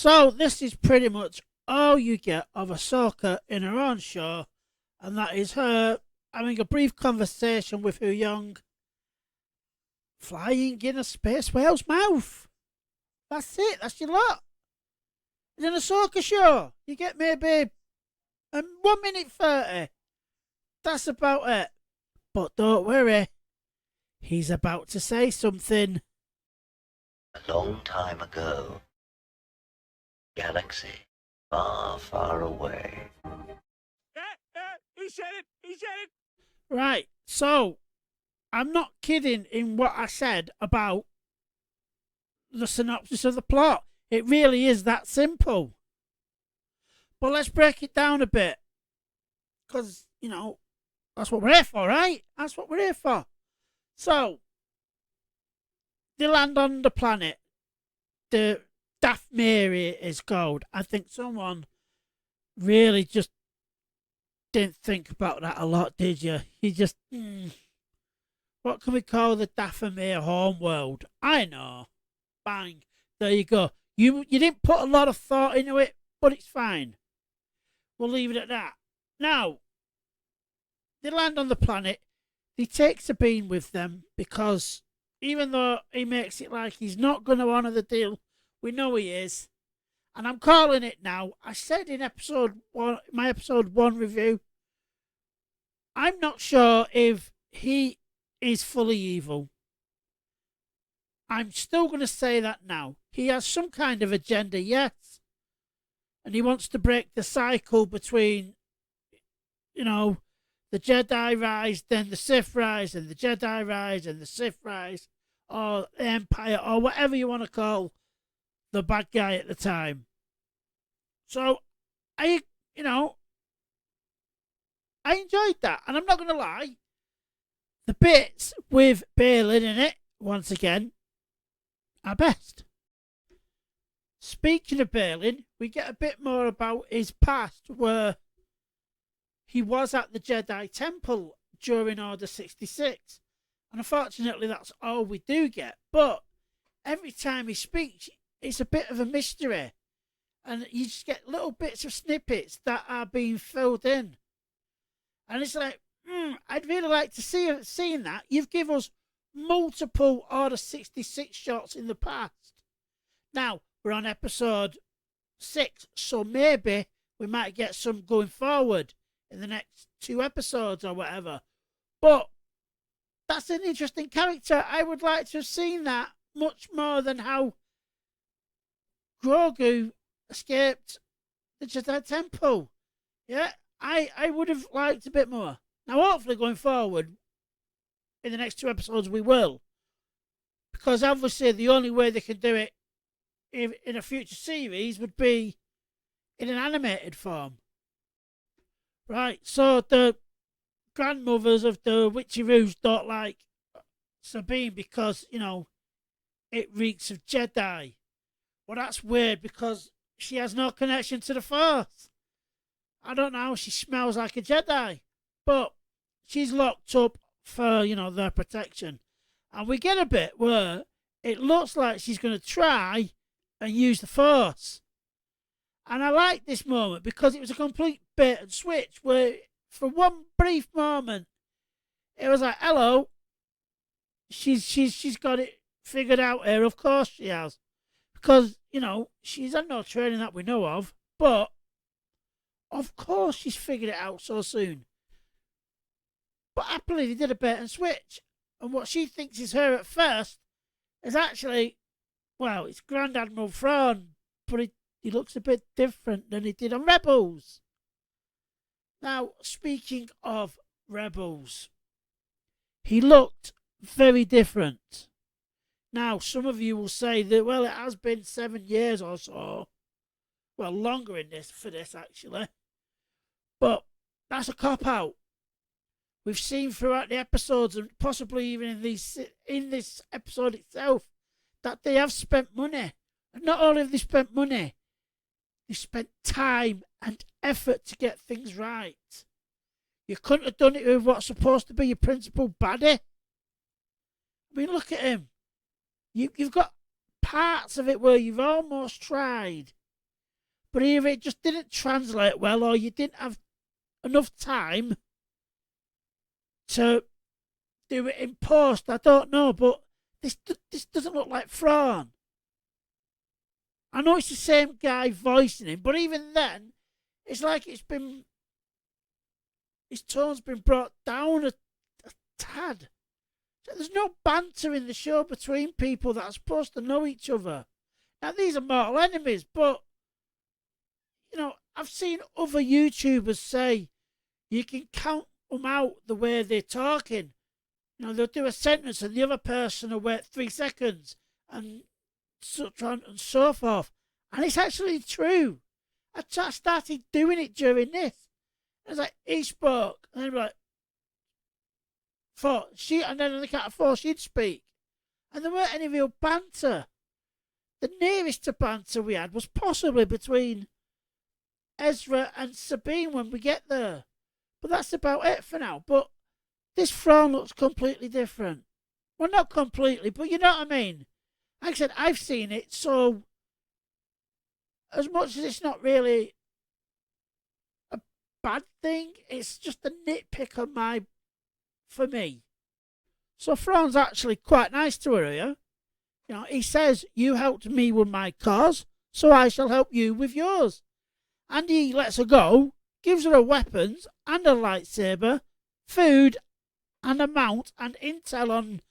So this is pretty much all you get of Ahsoka in her own show, and that is her having a brief conversation with her young flying in a space whale's mouth. That's it. That's your lot. It's an Ahsoka show. You get maybe 1 minute 30. That's about it. But don't worry, he's about to say something. A long time ago, galaxy far, far away. He said it! He said it! Right, so I'm not kidding in what I said about the synopsis of the plot. It really is that simple. But let's break it down a bit. Because, that's what we're here for, right? That's what we're here for. So, they land on the planet. The Daphne is called. I think someone really just didn't think about that a lot, did you? You just, what can we call the Daphne homeworld? I know. Bang. There you go. You didn't put a lot of thought into it, but it's fine. We'll leave it at that. Now, they land on the planet. He takes Sabine with them because even though he makes it like he's not going to honour the deal, we know he is. And I'm calling it now. I said in my episode 1 review, I'm not sure if he is fully evil. I'm still going to say that now. He has some kind of agenda, yes. And he wants to break the cycle between, the Jedi rise, then the Sith rise, and the Jedi rise, and the Sith rise, or the Empire, or whatever you want to call the bad guy at the time. So, I enjoyed that, and I'm not going to lie. The bits with Balin in it, once again, are best. Speaking of Balin, we get a bit more about his past, where he was at the Jedi Temple during Order 66. And unfortunately, that's all we do get. But every time he speaks, it's a bit of a mystery. And you just get little bits of snippets that are being filled in. And it's like, I'd really like to see that. You've given us multiple Order 66 shots in the past. Now, we're on episode 6, so maybe we might get some going forward in the next 2 episodes or whatever. But that's an interesting character. I would like to have seen that much more than how Grogu escaped the Jedi Temple. Yeah, I would have liked a bit more. Now, hopefully going forward, in the next 2 episodes we will. Because obviously the only way they can do it in a future series would be in an animated form. Right, so the grandmothers of the witcheroos don't like Sabine because, it reeks of Jedi. Well, that's weird because she has no connection to the Force. I don't know, she smells like a Jedi. But she's locked up for, their protection. And we get a bit where it looks like she's going to try and use the Force. And I like this moment because it was a complete bait and switch where for one brief moment it was like, hello, she's got it figured out here. Of course she has. Because, she's had no training that we know of, but of course she's figured it out so soon. But happily they did a bait and switch. And what she thinks is her at first is actually, well, it's Grand Admiral Thrawn, but he looks a bit different than he did on Rebels. Now, speaking of Rebels, he looked very different. Now, some of you will say that, well, it has been 7 years or so. Well, longer for this, actually. But that's a cop-out. We've seen throughout the episodes, and possibly even in this episode itself, that they have spent money. And not only have they spent money, they've spent time and effort to get things right. You couldn't have done it with what's supposed to be your principal baddie. I mean, look at him. You've got parts of it where you've almost tried but either it just didn't translate well, or you didn't have enough time to do it in post. I don't know, but this doesn't look like Thrawn. I know it's the same guy voicing him, but even then, it's like his tone's been brought down a tad. So there's no banter in the show between people that are supposed to know each other. Now, these are mortal enemies, but, I've seen other YouTubers say you can count them out the way they're talking. They'll do a sentence and the other person will wait 3 seconds and so on and so forth. And it's actually true. I started doing it during this. It's like, he spoke, and then like, 4, and then on the count of 4, she'd speak. And there weren't any real banter. The nearest to banter we had was possibly between Ezra and Sabine when we get there. But that's about it for now. But this Thrawn looks completely different. Well, not completely, but you know what I mean. Like I said, I've seen it, so as much as it's not really a bad thing, it's just a nitpick for me. So Thrawn's actually quite nice to her here. He says, "You helped me with my cause, so I shall help you with yours." And he lets her go, gives her weapons and a lightsaber, food and a mount, and intel on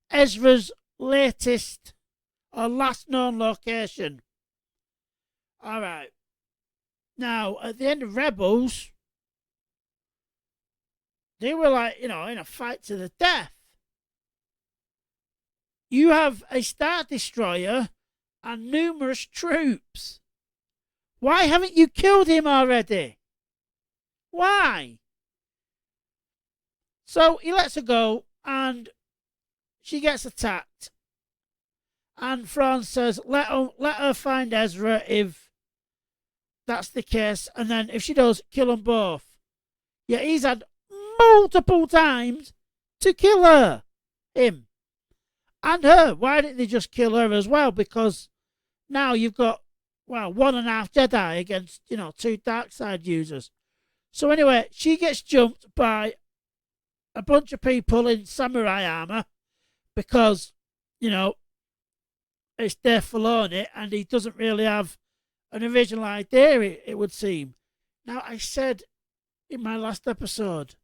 Ezra's latest or last known location. Alright. Now, at the end of Rebels, they were like, in a fight to the death. You have a Star Destroyer and numerous troops. Why haven't you killed him already? Why? So he lets her go and she gets attacked. And Thrawn says, let her find Ezra if that's the case. And then if she does, kill them both. Yeah, he's had multiple times to kill him. And her. Why didn't they just kill her as well? Because now you've got, 1.5 Jedi against, 2 dark side users. So anyway, she gets jumped by a bunch of people in samurai armor because, it's Dave Filoni and he doesn't really have an original idea, it would seem. Now, I said in my last episode,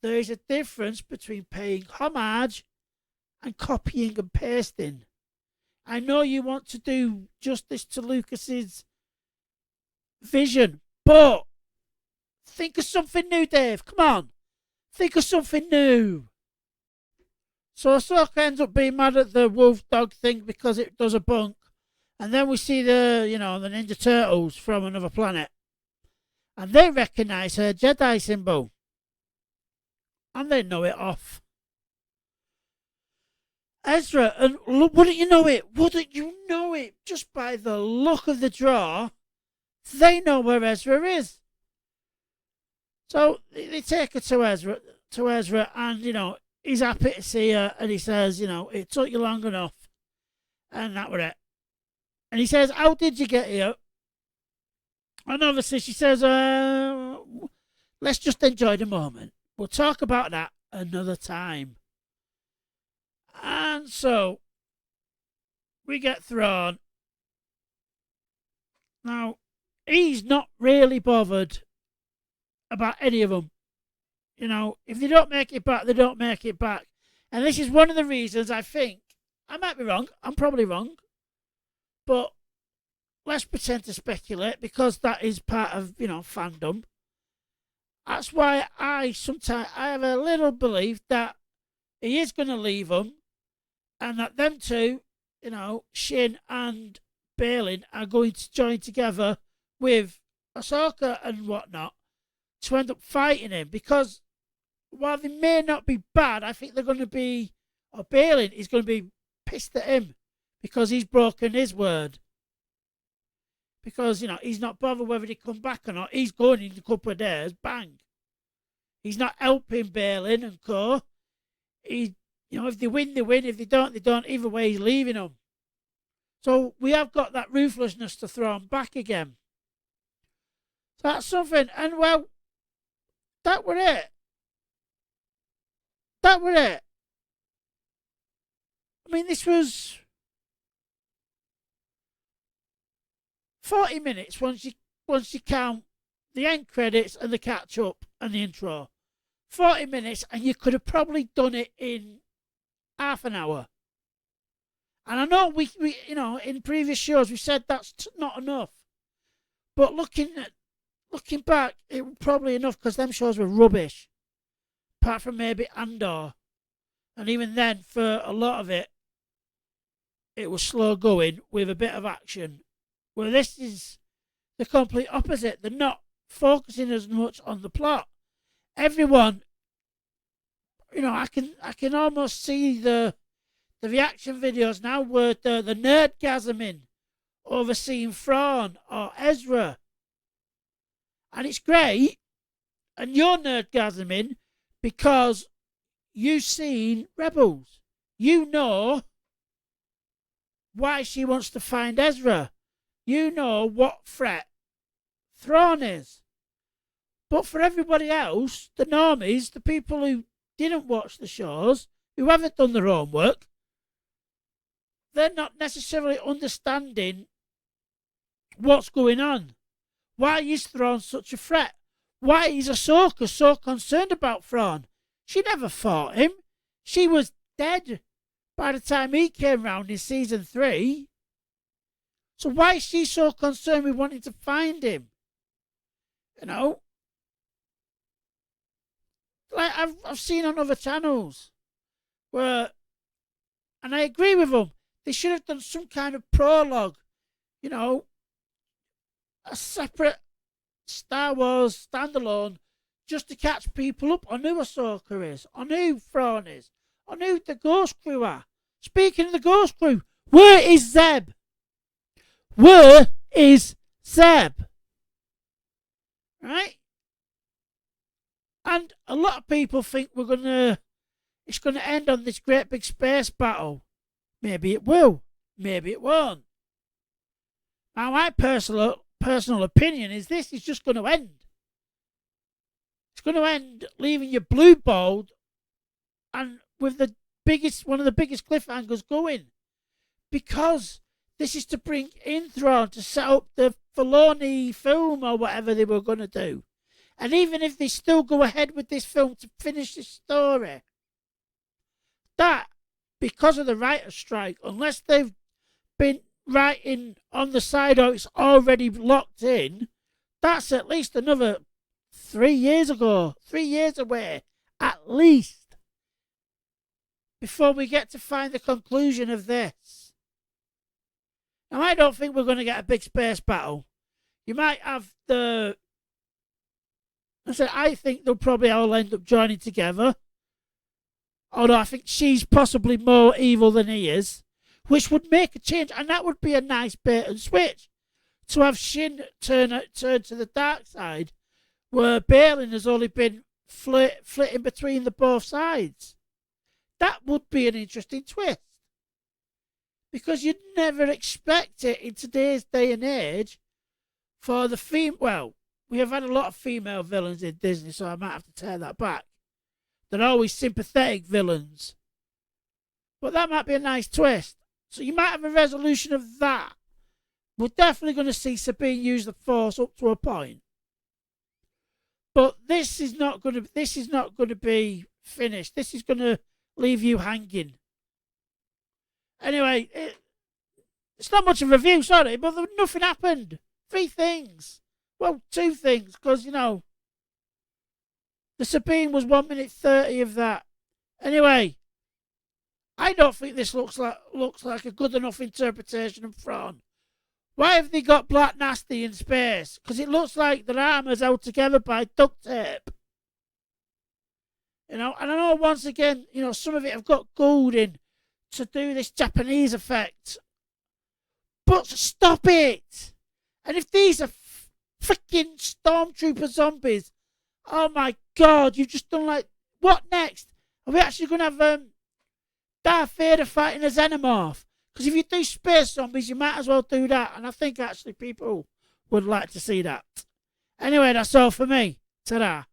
there is a difference between paying homage and copying and pasting. I know you want to do justice to Lucas's vision, but think of something new, Dave. Come on. Think of something new. So Ahsoka ends up being mad at the wolf dog thing because it does a bunk. And then we see the Ninja Turtles from another planet. And they recognise her Jedi symbol. And they know it off. Ezra, and wouldn't you know it? Wouldn't you know it? Just by the look of the draw, they know where Ezra is. So they take her to Ezra, and he's happy to see her, and he says, it took you long enough, and that was it. And he says, how did you get here? And obviously she says, let's just enjoy the moment. We'll talk about that another time. And so we get Thrawn. Now, he's not really bothered about any of them. If they don't make it back, they don't make it back. And this is one of the reasons I think, I might be wrong, I'm probably wrong, but let's pretend to speculate because that is part of, fandom. That's why I have a little belief that he is going to leave them and that them two, Shin and Balin are going to join together with Ahsoka and whatnot to end up fighting him, because while they may not be bad, I think they're going to be, or Balin is going to be pissed at him because he's broken his word. Because, he's not bothered whether they come back or not. He's going in a couple of days, bang. He's not helping Balin and co. If they win, they win. If they don't, they don't. Either way, he's leaving them. So we have got that ruthlessness to throw him back again. So that's something. And well, that were it. That were it. I mean, this was 40 minutes once you count the end credits and the catch up and the intro. 40 minutes, and you could have probably done it in half an hour. And I know we in previous shows we said that's not enough, but looking back, it was probably enough because them shows were rubbish. Apart from maybe Andor, and even then, for a lot of it, it was slow going with a bit of action. Well, this is the complete opposite. They're not focusing as much on the plot. Everyone, I can almost see the reaction videos now where the nerdgasming over seeing Thrawn or Ezra. And it's great. And you're nerdgasming because you've seen Rebels. You know why she wants to find Ezra. You know what threat Thrawn is. But for everybody else, the normies, the people who didn't watch the shows, who haven't done their homework, they're not necessarily understanding what's going on. Why is Thrawn such a threat? Why is Ahsoka so concerned about Thrawn? She never fought him. She was dead by the time he came round in season 3. So why is she so concerned with wanting to find him? Like I've seen on other channels where, and I agree with them, they should have done some kind of prologue, a separate Star Wars standalone, just to catch people up on who Ahsoka is, on who Thrawn is, on who the Ghost Crew are. Speaking of the Ghost Crew, where is Zeb? Where is Zeb? Right? And a lot of people think it's gonna end on this great big space battle. Maybe it will. Maybe it won't. Now, my personal opinion is this is just going to end. It's going to end leaving you blue balled and with one of the biggest cliffhangers going. Because this is to bring in Thrawn to set up the Filoni film or whatever they were going to do. And even if they still go ahead with this film to finish the story, that, because of the writer's strike, unless they've been writing on the side or it's already locked in, that's at least another 3 years away, at least, before we get to find the conclusion of this. Now, I don't think we're going to get a big space battle. You might have I think they'll probably all end up joining together. Although I think she's possibly more evil than he is, which would make a change, and that would be a nice bait and switch. To have Shin turn to the dark side, where Balin has only been flitting between the both sides. That would be an interesting twist. Because you'd never expect it in today's day and age for the well, we have had a lot of female villains in Disney, so I might have to tear that back. They're always sympathetic villains. But that might be a nice twist. So you might have a resolution of that. We're definitely going to see Sabine use the Force up to a point. But this is not going to be finished. This is going to leave you hanging. Anyway, it's not much of a review, sorry, but nothing happened. 3 things. Well, 2 things, because, the Sabine was 1 minute 30 of that. Anyway, I don't think this looks like a good enough interpretation of Thrawn. Why have they got Black Nasty in space? Because it looks like their armor's held together by duct tape. And I know once again, some of it have got gold in to do this Japanese effect. But stop it! And if these are freaking stormtrooper zombies, oh my god, you've just done what next? Are we actually going to have Darth Vader fighting a xenomorph? Because if you do space zombies, you might as well do that. And I think actually people would like to see that. Anyway, that's all for me. Ta-da.